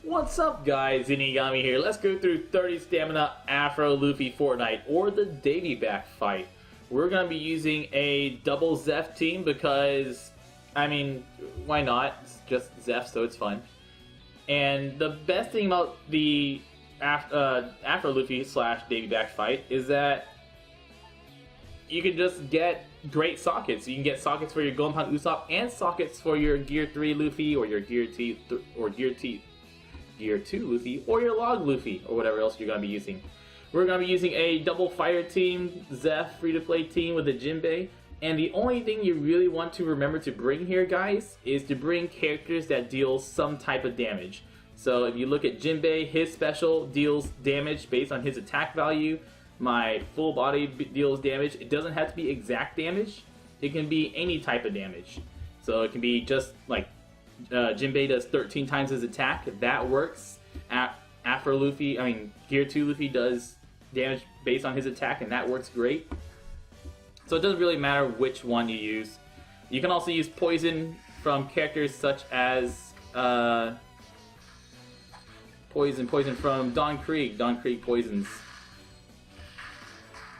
What's up guys, Inigami here. Let's go through 30 Stamina Afro Luffy Fortnight, or the Davy Back Fight. We're going to be using a double Zeff team because, I mean, why not? It's just Zeff, so it's fun. And the best thing about the Afro Luffy slash Davy Back Fight is that you can just get great sockets. You can get sockets for your Golden Pound Usopp and sockets for your Gear 3 Luffy or your Gear 2 Luffy or your Log Luffy or whatever else you're going to be using. We're going to be using a double fire team, Zeff free-to-play team with a Jinbei. And the only thing you really want to remember to bring here, guys, is to bring characters that deal some type of damage. So if you look at Jinbei, his special deals damage based on his attack value. My full body deals damage. It doesn't have to be exact damage. It can be any type of damage. So it can be just like Jinbei does 13 times his attack. That works. Afro Luffy, Gear 2 Luffy does damage based on his attack, and that works great. So it doesn't really matter which one you use. You can also use poison from characters such as poison from Don Krieg poisons.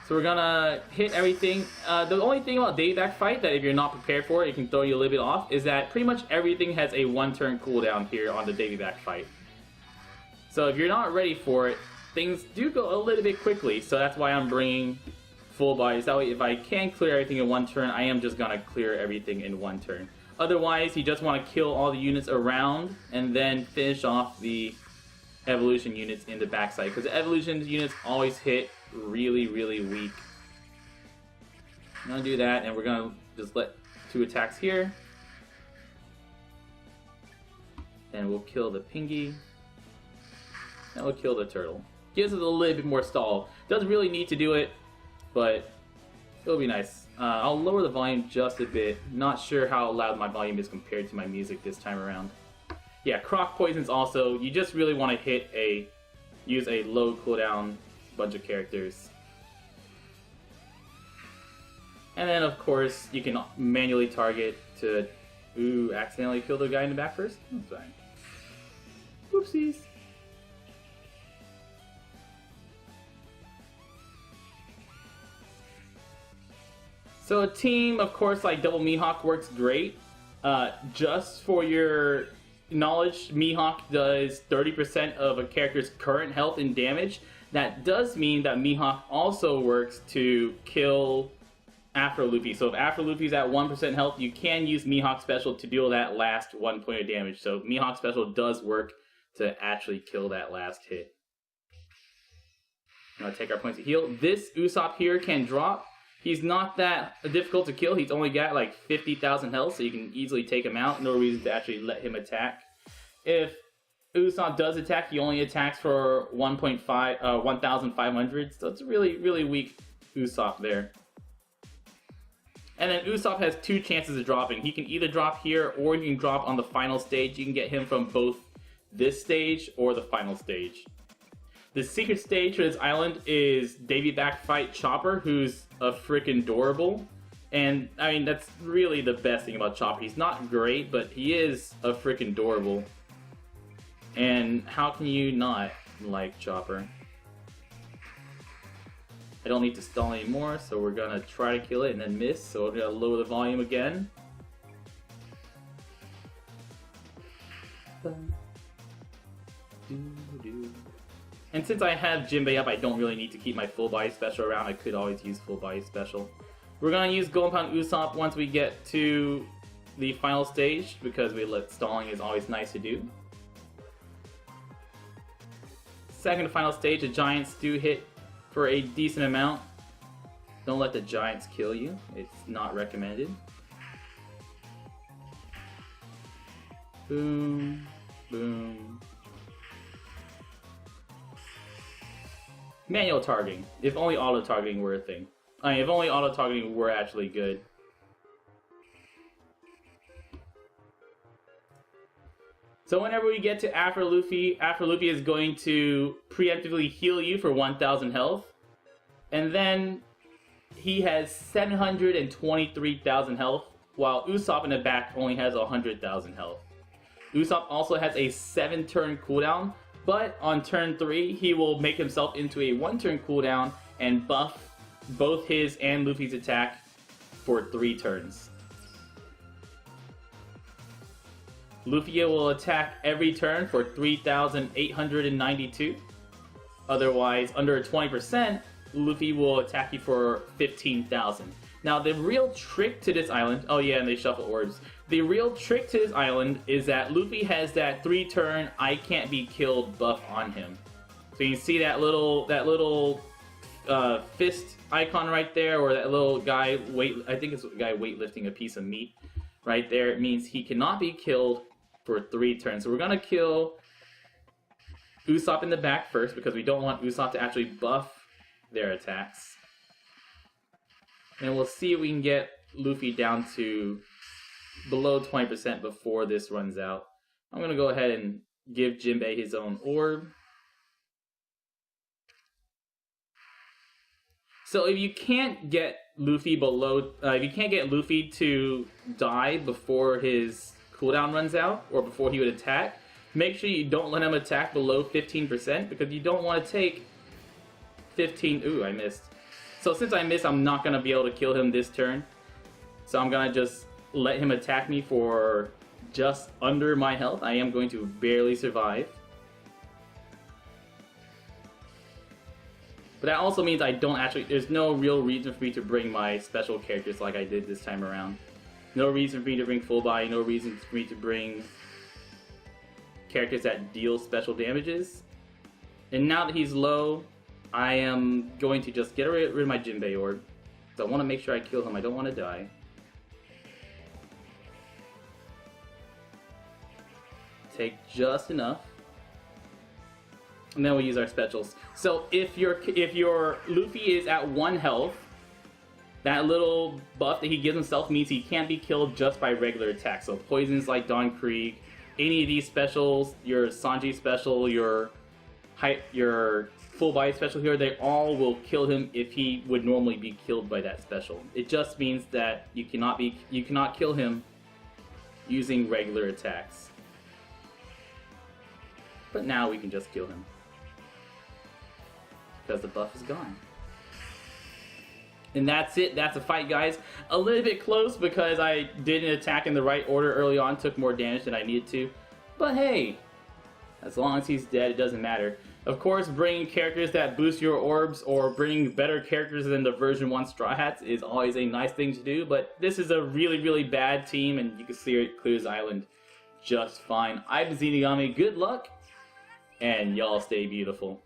So we're gonna hit everything. The only thing about Davy Back Fight that if you're not prepared for it, it can throw you a little bit off, is that pretty much everything has a 1-turn cooldown here on the Davy Back Fight. So if you're not ready for it, things do go a little bit quickly. So that's why I'm bringing full bodies. That way, if I can clear everything in 1 turn, I am just gonna clear everything in 1 turn. Otherwise, you just want to kill all the units around and then finish off the evolution units in the backside, because the evolution units always hit really weak. I'm gonna do that, and we're gonna just let 2 attacks here, and we'll kill the Pingy, and we'll kill the turtle. Gives us a little bit more stall. Doesn't really need to do it, but it'll be nice. I'll lower the volume just a bit. Not sure how loud my volume is compared to my music this time around. Yeah, Croc Poisons also, you just really want to use a low cooldown bunch of characters. And then of course, you can manually target to, accidentally kill the guy in the back first? That's fine. Oopsies. So a team, of course, like Double Mihawk works great. Just for your knowledge, Mihawk does 30% of a character's current health and damage. That does mean that Mihawk also works to kill Afro Luffy. So if Afro Luffy's at 1% health, you can use Mihawk Special to deal that last 1 point of damage. So Mihawk Special does work to actually kill that last hit. Now take our points to heal. This Usopp here can drop. He's not that difficult to kill. He's only got like 50,000 health, so you can easily take him out. No reason to actually let him attack. If Usopp does attack, he only attacks for 1,500, so it's a really weak Usopp there. And then Usopp has 2 chances of dropping. He can either drop here, or he can drop on the final stage. You can get him from both this stage or the final stage. The secret stage for this island is Davy Back Fight Chopper, who's a freaking adorable. And, that's really the best thing about Chopper. He's not great, but he is a freaking adorable. And how can you not like Chopper? I don't need to stall anymore, so we're gonna try to kill it and then miss, so we're gonna lower the volume again. And since I have Jinbei up, I don't really need to keep my full body special around. I could always use full body special. We're gonna use Golden Pound Usopp once we get to the final stage, because stalling is always nice to do. Second to final stage, the giants do hit for a decent amount. Don't let the giants kill you. It's not recommended. Boom, boom. Manual targeting. If only auto targeting were a thing. If only auto targeting were actually good. So whenever we get to Afro Luffy is going to preemptively heal you for 1,000 health. And then he has 723,000 health, while Usopp in the back only has 100,000 health. Usopp also has a 7-turn cooldown, but on turn 3, he will make himself into a 1-turn cooldown and buff both his and Luffy's attack for 3 turns. Luffy will attack every turn for 3,892. Otherwise, under 20%, Luffy will attack you for 15,000. Now, the real trick to this island... Oh yeah, and they shuffle orbs. The real trick to this island is that Luffy has that 3-turn I can't be killed buff on him. So you can see that little fist icon right there, or that little guy I think it's a guy weightlifting a piece of meat right there. It means he cannot be killed for 3 turns. So we're gonna kill Usopp in the back first because we don't want Usopp to actually buff their attacks. And we'll see if we can get Luffy down to below 20% before this runs out. I'm going to go ahead and give Jinbei his own orb. So if you can't get Luffy if you can't get Luffy to die before his cooldown runs out, or before he would attack, make sure you don't let him attack below 15%, because you don't want to take 15... Ooh, I missed. So since I missed, I'm not going to be able to kill him this turn. So I'm going to just let him attack me for just under my health. I am going to barely survive. But that also means I don't actually... There's no real reason for me to bring my special characters like I did this time around. No reason for me to bring full body. No reason for me to bring characters that deal special damages. And now that he's low, I am going to just get rid of my Jinbei orb. So I want to make sure I kill him. I don't want to die. Take just enough. And then we'll use our specials. So if your Luffy is at 1 health, that little buff that he gives himself means he can't be killed just by regular attacks. So poisons like Dawn Krieg, any of these specials, your Sanji special, your full body special here, they all will kill him if he would normally be killed by that special. It just means that you cannot kill him using regular attacks. But now we can just kill him, because the buff is gone. And that's it. That's a fight, guys. A little bit close because I didn't attack in the right order early on. Took more damage than I needed to. But hey, as long as he's dead, it doesn't matter. Of course, bringing characters that boost your orbs or bringing better characters than the version 1 Straw Hats is always a nice thing to do. But this is a really, really bad team, and you can see it clears the island just fine. I'm Zenigami. Good luck, and y'all stay beautiful.